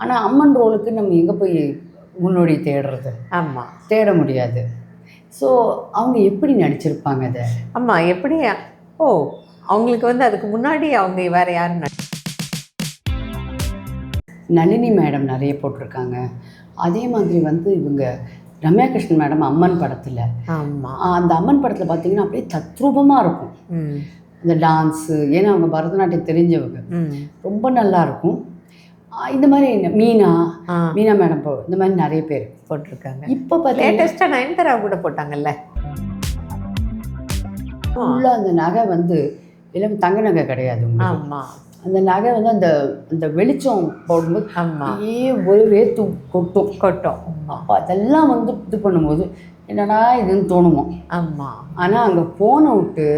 ஆனால் அம்மன் ரோலுக்கு நம்ம எங்கே போய் முன்னோடி தேடுறது? ஆமாம், தேட முடியாது. ஸோ அவங்க எப்படி நடிச்சிருப்பாங்க அதை? ஆமாம். எப்படி? ஓ, அவங்களுக்கு வந்து அதுக்கு முன்னாடி அவங்க வேறு யாரும் நளினி மேடம் நிறைய போட்டிருக்காங்க. அதே மாதிரி வந்து இவங்க ரம்யா கிருஷ்ணன் மேடம் அம்மன் படத்தில், ஆமாம், அந்த அம்மன் படத்தில் பார்த்தீங்கன்னா அப்படியே தத்ரூபமாக இருக்கும் இந்த டான்ஸு. ஏன்னா அவங்க பரதநாட்டியம் தெரிஞ்சவங்க, ரொம்ப நல்லா இருக்கும். இந்த மாதிரி மீனா மேடம் இந்த மாதிரி நிறைய பேர் போட்டிருக்காங்க. இப்போ பார்த்தீங்கன்னா லேட்டஸ்ட்டாக நயன்தாரா கூட போட்டாங்கல்ல. ஃபுல்லாக அந்த நகை வந்து எல்லாம் தங்க நகை கிடையாது. ஆமாம், அந்த நகை வந்து அந்த அந்த வெளிச்சம் போடும்போது ஆமாம், ஒரு வேத்து கொட்டும். அப்போ அதெல்லாம் வந்து இது பண்ணும்போது என்னடா இதுன்னு தோணுமா? ஆமாம். ஆனால் அங்கே போனை விட்டு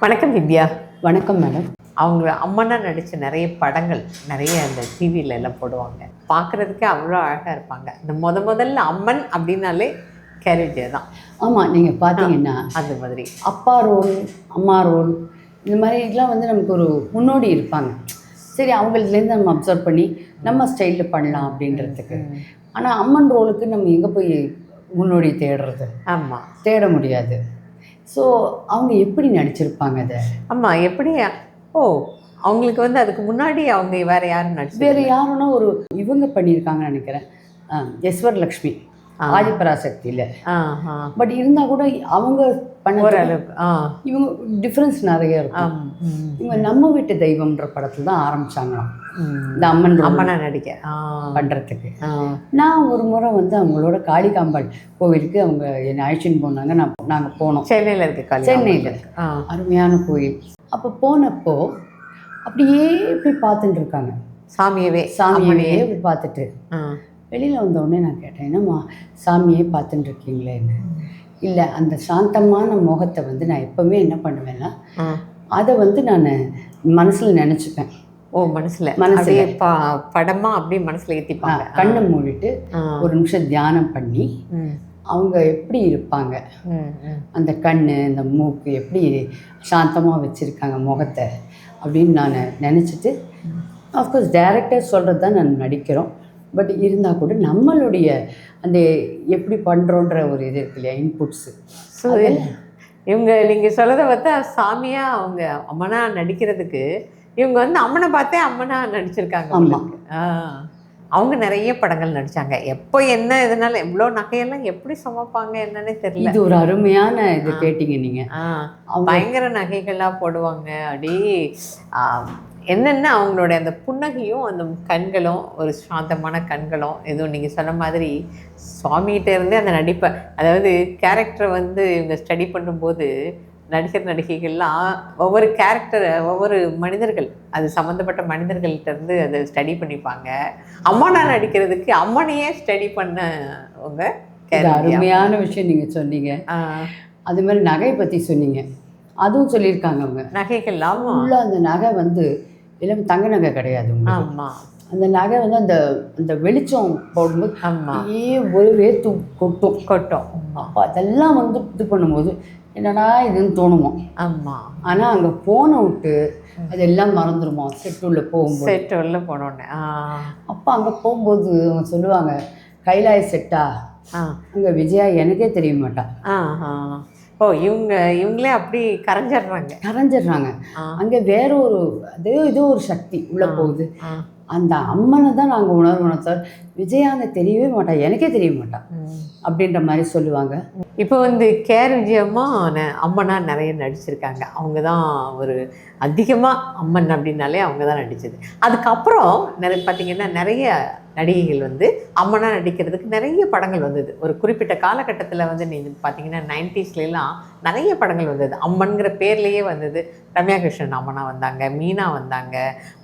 வணக்கம் வித்யா. வணக்கம் மேடம். அவங்க அம்மனா நடித்த நிறைய படங்கள் நிறைய அந்த டிவியில எல்லாம் போடுவாங்க. பார்க்குறதுக்கே அவ்வளோ அழகாக இருப்பாங்க. இந்த முதல்ல அம்மன் அப்படின்னாலே கேரேஜே தான். ஆமாம், நீங்கள் பார்த்தீங்கன்னா அந்த மாதிரி அப்பா ரோல், அம்மா ரோல், இந்த மாதிரிலாம் வந்து நமக்கு ஒரு முன்னோடி இருப்பாங்க. சரி, அவங்கள்லேருந்து நம்ம அப்சர்வ் பண்ணி நம்ம ஸ்டைலில் பண்ணலாம் அப்படின்றதுக்கு. ஆனால் அம்மன் ரோலுக்கு நம்ம எங்கே போய் முன்னோடி தேடுறது? ஆமாம், தேட முடியாது. ஸோ அவங்க எப்படி நடிச்சிருப்பாங்க அதை? ஆமாம், எப்படி? ஓ, அவங்களுக்கு வந்து அதுக்கு முன்னாடி அவங்க வேறு யாரும் வேறு யாருன்னா ஒரு இவங்க பண்ணியிருக்காங்கன்னு நினைக்கிறேன், ஈஸ்வரலக்ஷ்மி ஆதிபராசக்தியில். பட் இருந்தால் கூட அவங்க பண்ண ஓரளவுக்கு இவங்க டிஃப்ரென்ஸ் நிறைய இருக்கும். இவங்க நம்ம வீட்டு தெய்வம்ன்ற படத்தில் தான் ஆரம்பித்தாங்களாம் இந்த அம்மனா நடிக்க பண்ணுறதுக்கு. நான் ஒரு முறை வந்து அவங்களோட காளிகாம்பாள் கோவிலுக்கு அவங்க என்னை அழைச்சின்னு போனாங்க. நாங்கள் போனோம். சென்னையில் இருக்கு, சென்னையில் அருமையான கோயில். அப்போ போனப்போ அப்படியே போய் பார்த்துட்டு இருக்காங்க, சாமியவே போய் பார்த்துட்டு. வெளியில் வந்தோடனே நான் கேட்டேன், என்னம்மா சாமியே பார்த்துட்டு இருக்கீங்களேன்னு. இல்லை, அந்த சாந்தமான முகத்தை வந்து நான் எப்போவுமே என்ன பண்ணுவேன்னா அதை வந்து நான் மனசில் நினச்சிப்பேன். ஓ, மனசில் படமாக அப்படியே மனசில் ஏற்றிப்பாங்க. கண்ணை மூடிட்டு ஒரு நிமிஷம் தியானம் பண்ணி அவங்க எப்படி இருப்பாங்க, அந்த கண், இந்த மூக்கு எப்படி சாந்தமாக வச்சுருக்காங்க முகத்தை அப்படின்னு நான் நினச்சிட்டு, ஆஃப்கோர்ஸ் டைரக்டர் சொல்கிறது தான் நான் நடிக்கிறோம். பட் இருந்தால் கூட நம்மளுடைய அந்த எப்படி பண்ணுறோன்ற ஒரு இது இருக்கு இல்லையா, இன்புட்ஸு. ஸோ இவங்க நீங்கள் சொல்கிறத பார்த்தா சாமியாக அவங்க அம்மனா நடிக்கிறதுக்கு இவங்க வந்து அம்மனை பார்த்தே அம்மனா நடிச்சிருக்காங்க. ஆமாம், அவங்க நிறைய படங்கள் நடித்தாங்க. எப்போ என்ன இதனால எவ்வளோ நகையெல்லாம் எப்படி சமைப்பாங்க என்னன்னே தெரியல. இது ஒரு அருமையான இது கேட்டிங்க நீங்கள். பயங்கர நகைகள்லாம் போடுவாங்க. அப்படி என்னென்ன அவங்களுடைய அந்த புன்னகையும் அந்த கண்களும் ஒரு சாந்தமான கண்களும், எதுவும் நீங்கள் சொன்ன மாதிரி சுவாமிகிட்ட இருந்தே அந்த நடிப்பை, அதாவது கேரக்டரை வந்து இவங்க ஸ்டடி பண்ணும்போது நடிகைகள்லாம் ஒவ்வொரு கேரக்டரை ஒவ்வொரு மனிதர்கள் அது சம்மந்தப்பட்ட மனிதர்கள்ட்டேருந்து அதை ஸ்டடி பண்ணிப்பாங்க. அம்மனா நடிக்கிறதுக்கு அம்மனையே ஸ்டடி பண்ணவங்க. அருமையான விஷயம் நீங்கள் சொன்னீங்க. அது மாதிரி நகை பற்றி சொன்னீங்க, அதுவும் சொல்லியிருக்காங்க அவங்க. நகைகள்லாம் ஃபுல்லாக அந்த நகை வந்து எல்லாம் தங்க நகை கிடையாது. ஆமாம், அந்த நகை வந்து அந்த அந்த வெளிச்சம் போடும்போது ஒரு வேத்து கொட்டும். அப்போ அதெல்லாம் வந்து இது பண்ணும்போது என்னடா இதுன்னு தோணுமா? ஆமாம். ஆனால் அங்கே போனை விட்டு அதெல்லாம் மறந்துடுமா செட்டுள்ள போகும்போது. செட்டுள்ள போனோடனே அப்போ அங்கே போகும்போது அவங்க சொல்லுவாங்க, கைலாய செட்டா அங்கே விஜயா எனக்கே தெரிய மாட்டா. ஓ, இவங்களே அப்படி கரைஞ்சிடுறாங்க. அங்கே வேற ஒரு ஏதோ ஒரு சக்தி உள்ளே போகுது. அந்த அம்மனை தான் நாங்கள் உணர்வோம் சார், விஜயாங்க தெரியவே மாட்டா, எனக்கே தெரிய மாட்டா அப்படின்ற மாதிரி சொல்லுவாங்க. இப்போ வந்து கேஆர் விஜயம்மா அம்மனா நிறைய நடிச்சிருக்காங்க. அவங்க தான் ஒரு அதிகமாக அம்மன் அப்படின்னாலே அவங்க தான் நடித்தது. அதுக்கப்புறம் நிறைய பார்த்திங்கன்னா நிறைய நடிகைகள் வந்து அம்மனாக நடிக்கிறதுக்கு நிறைய படங்கள் வந்தது. ஒரு குறிப்பிட்ட காலகட்டத்தில் வந்து நீங்கள் பார்த்தீங்கன்னா 90ஸ்லாம் நிறைய படங்கள் வந்தது. அம்மன்கிற பேர்லேயே வந்தது. ரம்யா கிருஷ்ணன் அம்மனா வந்தாங்க, மீனா வந்தாங்க,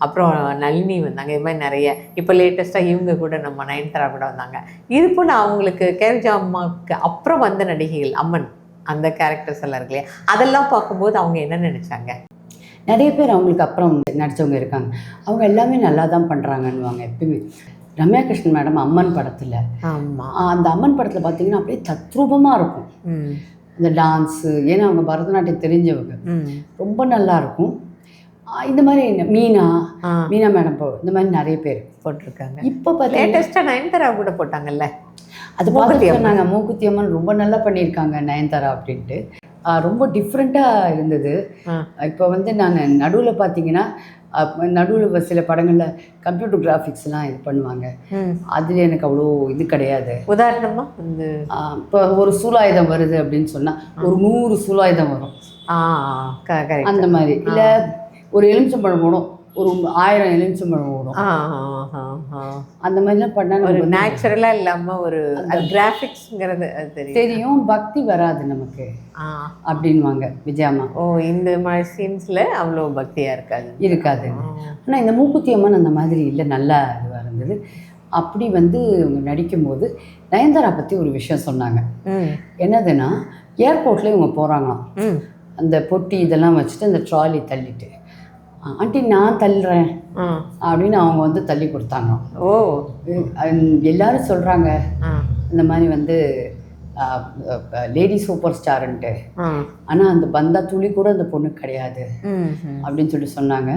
அப்புறம் நளினி வந்தாங்க. இது மாதிரி நிறைய. இப்போ லேட்டஸ்ட்டாக இவங்க கூட நம்ம நயன்தாரா கூட வந்தாங்க. இது போல் அவங்களுக்கு கேர்ஜா அம்மாவுக்கு அப்புறம் வந்த நடிகைகள் அம்மன் அந்த கேரக்டர்ஸ் எல்லாம் இருக்கு இல்லையா, அதெல்லாம் பார்க்கும்போது அவங்க என்ன நினச்சாங்க? நிறைய பேர் அவங்களுக்கு அப்புறம் நடித்தவங்க இருக்காங்க. அவங்க எல்லாமே நல்லா தான் பண்ணுறாங்கன்னுவாங்க எப்பயுமே. ரம்யா கிருஷ்ணன் மேடம் அம்மன் படத்தில், ஆமாம், அந்த அம்மன் படத்தில் பார்த்தீங்கன்னா அப்படியே தத்ரூபமாக இருக்கும் இந்த டான்ஸு. ஏன்னா அவங்க பரதநாட்டியம் தெரிஞ்சவங்க, ரொம்ப நல்லா இருக்கும். இந்த மாதிரி மீனா மேடம் இந்த மாதிரி நிறைய பேர் போட்டிருக்காங்க. இப்போ பார்த்தா லேட்டஸ்ட்டாக நயன்தாரா கூட போட்டாங்கல்ல, அது பார்த்து சொன்னாங்க மூக்குத்தி அம்மன் ரொம்ப நல்லா பண்ணியிருக்காங்க நயன்தாரா அப்படின்ட்டு. ரொம்ப டிஃப்ரெண்ட்டாக இருந்தது. இப்போ வந்து நான் நடுவில் பார்த்தீங்கன்னா நடுவில் சில படங்களில் கம்ப்யூட்டர் கிராஃபிக்ஸ்லாம் இது பண்ணுவாங்க. அதில் எனக்கு அவ்வளோ இது கிடையாது. உதாரணமாக இப்போ ஒரு சூலாயுதம் வருது அப்படின்னு சொன்னால் ஒரு 100 சூலாயுதம் வரும் அந்த மாதிரி. இல்லை ஒரு எலுமிச்சம்பழம் போடும், ஒரு 1000 எலுமிச்சம்பழம் ஓடும். அந்த மாதிரிலாம் பண்ணால் ஒரு நேச்சுரலாக இல்லாமல் ஒரு கிராஃபிக்ஸுங்கிறது தெரியும், பக்தி வராது நமக்கு அப்படின்வாங்க விஜயாம்மா. இந்த மாதிரி சீன்ஸில் அவ்வளோ பக்தியாக இருக்காது. ஆனால் இந்த மூக்குத்தி அம்மன் அந்த மாதிரி இல்லை, நல்லா இதுவாக இருந்தது. அப்படி வந்து இவங்க நடிக்கும்போது நயன்தாரா பற்றி ஒரு விஷயம் சொன்னாங்க. என்னதுன்னா, ஏர்போர்ட்டில் இவங்க போகிறாங்களாம், அந்த பொட்டி இதெல்லாம் வச்சுட்டு அந்த ட்ராலி தள்ளிட்டு, ஆண்டி நான் தள்ளுறேன் அப்படின்னு அவங்க வந்து தள்ளி கொடுத்தாங்க. எல்லாரும் சொல்கிறாங்க இந்த மாதிரி வந்து லேடி சூப்பர் ஸ்டாருன்ட்டு. ஆனால் அந்த பந்தா துளி கூட அந்த பொண்ணு கிடையாது அப்படின்னு சொல்லி சொன்னாங்க.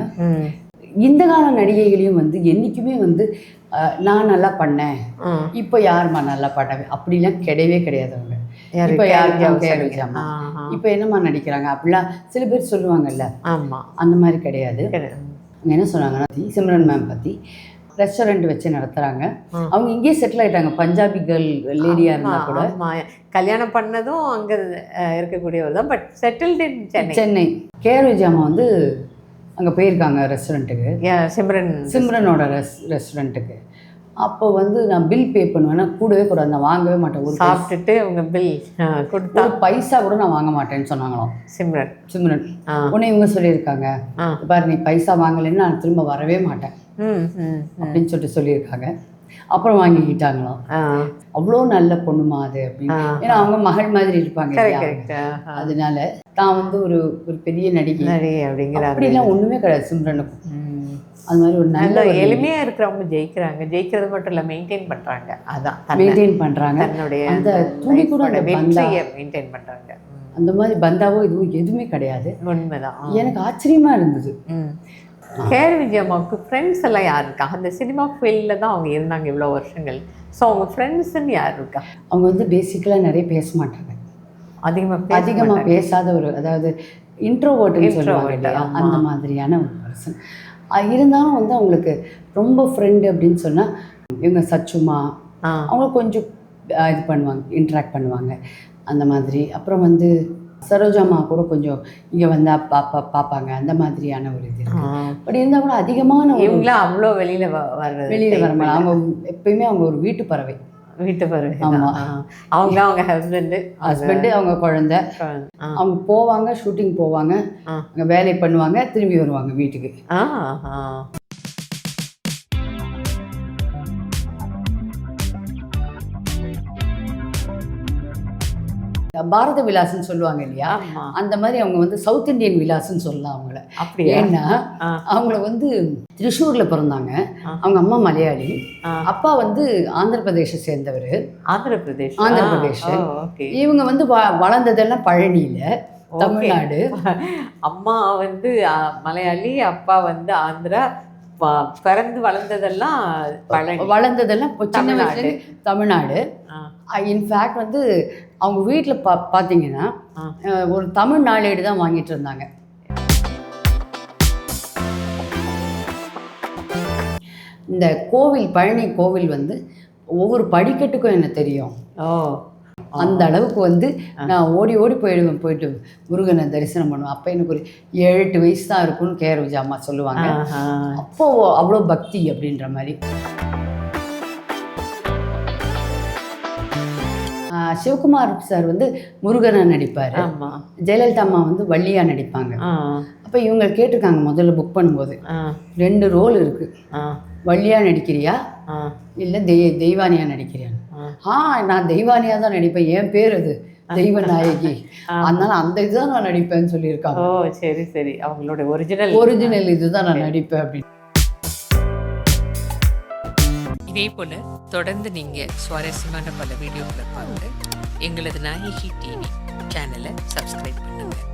இந்த கால நடிகைகளையும் வந்து என்றைக்குமே வந்து நான் நல்லா பண்ணேன், இப்போ யாருமா நல்லா பண்ணவே அப்படிலாம் கிடையவே கிடையாது. அவங்க இப்போ யாருமா இப்போ என்னம்மா நடிக்கிறாங்க அப்படிலாம் சில பேர் சொல்லுவாங்கல்ல, அந்த மாதிரி கிடையாது. அவங்க என்ன சொன்னாங்கன்னா, சிம்ரன் மேம் பற்றி ரெஸ்டாரண்ட் வச்சு நடத்துகிறாங்க. அவங்க இங்கேயே செட்டில் ஆகிட்டாங்க, பஞ்சாபி கேர்ள் லேடியாக இருந்தால் கூட. கல்யாணம் பண்ணதும் அங்கே இருக்கக்கூடியவர் தான், but settled in Chennai. KR விஜயாமா வந்து அங்கே போயிருக்காங்க ரெஸ்டாரண்ட்டுக்கு, சிம்ரனோட ரெஸ்டாரண்ட்டுக்கு. அப்போ வந்து நான் பில் பே பண்ணுவேன்னா கூடவே கூடாது, நான் வாங்கவே மாட்டேன். ஒரு சாப்பிட்டுட்டு அவங்க பில் கொடுத்தா ஒரு பைசா கூட நான் வாங்க மாட்டேன்னு சொன்னாங்களாம் சிம்ரன். உடனே இவங்க சொல்லியிருக்காங்க, பாரு நீ பைசா வாங்கலைன்னா நான் திரும்ப வரவே மாட்டேன் அப்படின்னு சொல்லியிருக்காங்க. அப்புறம் வாங்கிக்கிட்டாங்களாம். அவ்வளோ நல்ல பொண்ணுமா அது அப்படின்னு. ஏன்னா அவங்க மகள் மாதிரி இருப்பாங்க, அதனால தான் வந்து ஒரு பெரிய நடிகை அப்படிலாம் ஒன்றுமே கிடையாது சிம்ரனுக்கும். அது மாதிரி ஒரு நல்ல எளிமையாக இருக்கிறவங்க ஜெயிக்கிறது மட்டும் இல்லை, மெயின்டைன் பண்ணுறாங்க. அதான் மெயின்டைன் பண்ணுறாங்க, தன்னுடைய அந்த துணி கூட வெற்றியை மெயின்டைன் பண்ணுறாங்க. அந்த மாதிரி பந்தாவோ இதுவும் எதுவுமே கிடையாது. உண்மைதான், எனக்கு ஆச்சரியமாக இருந்தது. கேஆர் விஜயம்மாவுக்கு ஃப்ரெண்ட்ஸ் எல்லாம் யார் இருக்கா? அந்த சினிமா ஃபீல்டில் தான் அவங்க இருந்தாங்க இவ்வளோ வருஷங்கள். ஸோ அவங்க ஃப்ரெண்ட்ஸுன்னு யார் இருக்கா? அவங்க வந்து பேசிக்கலாக நிறைய பேச மாட்டாங்க, அதிகமாக பேசாத ஒரு, அதாவது இன்ட்ரோவர்ட்னு சொல்லுவாங்க இல்லையா, அந்த மாதிரியான ஒரு பர்சன். இருந்தாலும் வந்து அவங்களுக்கு ரொம்ப ஃப்ரெண்டு அப்படின்னு சொன்னால் இவங்க சச்சுமா அவங்க கொஞ்சம் இது பண்ணுவாங்க, இன்ட்ராக்ட் பண்ணுவாங்க அந்த மாதிரி. அப்புறம் வந்து சரோஜாமா கூட கொஞ்சம் இங்கே வந்து பார்ப்பாங்க, அந்த மாதிரியான ஒரு இது. பட் இருந்தால் கூட அதிகமான இவங்களாம் அவ்வளோ வெளியில் வர மாட்டாங்க. அவங்க எப்பயுமே அவங்க ஒரு வீட்டு பறவை. ஆமாம், அவங்க ஹஸ்பண்டு அவங்க குழந்தை. அவங்க போவாங்க, ஷூட்டிங் போவாங்க, அங்கே வேலை பண்ணுவாங்க, திரும்பி வருவாங்க வீட்டுக்கு. பாரத விலாசன்னு சொல்லுவாங்க இல்லையா, அந்த மாதிரி அவங்க வந்து சவுத் இந்தியன் விலாசன்னு சொல்லலாம் அவங்கள. அப்படி ஏன்னா அவங்கள வந்து திருச்சூரில் பிறந்தாங்க, அவங்க அம்மா மலையாளி, அப்பா வந்து ஆந்திர பிரதேச சேர்ந்தவர். ஆந்திர பிரதேஷ். இவங்க வந்து வளர்ந்ததெல்லாம் பழனியில், தமிழ்நாடு. அம்மா வந்து மலையாளி, அப்பா வந்து ஆந்திரா. பிறந்து வளர்ந்ததெல்லாம் சின்ன வயசுல தமிழ்நாடு. இன்ஃபேக்ட் வந்து அவங்க வீட்டில் பார்த்தீங்கன்னா ஒரு தமிழ் நாளேடு தான் வாங்கிட்டு இருந்தாங்க. இந்த கோவில், பழனி கோவில் வந்து ஒவ்வொரு படிக்கட்டுக்கும் என்ன தெரியும். அந்த அளவுக்கு வந்து நான் ஓடி போயிட்டு முருகனை தரிசனம் பண்ணுவேன். அப்போ எனக்கு ஒரு 7-8 வயசு தான் இருக்கும்னு கேஆர் விஜயா அம்மா சொல்லுவாங்க. அப்போது அவ்வளோ பக்தி அப்படின்ற மாதிரி. சிவகுமார் சார் வந்து முருகனா நடிப்பார், ஆமா. ஜெயலலிதா அம்மா வந்து வள்ளியா நடிப்பாங்க. ஆ. அப்போ இவங்க கேட்டிருக்காங்க முதல்ல புக் பண்ணும்போது, ஆ. 2 ரோல் இருக்குது, ஆ. வள்ளியா நடிக்கிறியா ஆ. இல்லை தெய்வானியா நடிக்கிறியான்னு. நான் தெய்வானியாக தான் நடிப்பேன், என் பேர் அது தெய்வ நாயகி, அதனால அந்த இதுதான் நான் நடிப்பேன்னு சொல்லியிருக்காங்க. ஓ சரி சரி, அவங்களோட ஒரிஜினல் இதுதான் நான் நடிப்பேன் அப்படின்னு. இதே போல் தொடர்ந்து நீங்கள் சுவாரஸ்யமான பல வீடியோக்களை பார்த்து எங்களது நாயகி டிவி சேனலை சப்ஸ்கிரைப் பண்ணுங்கள்.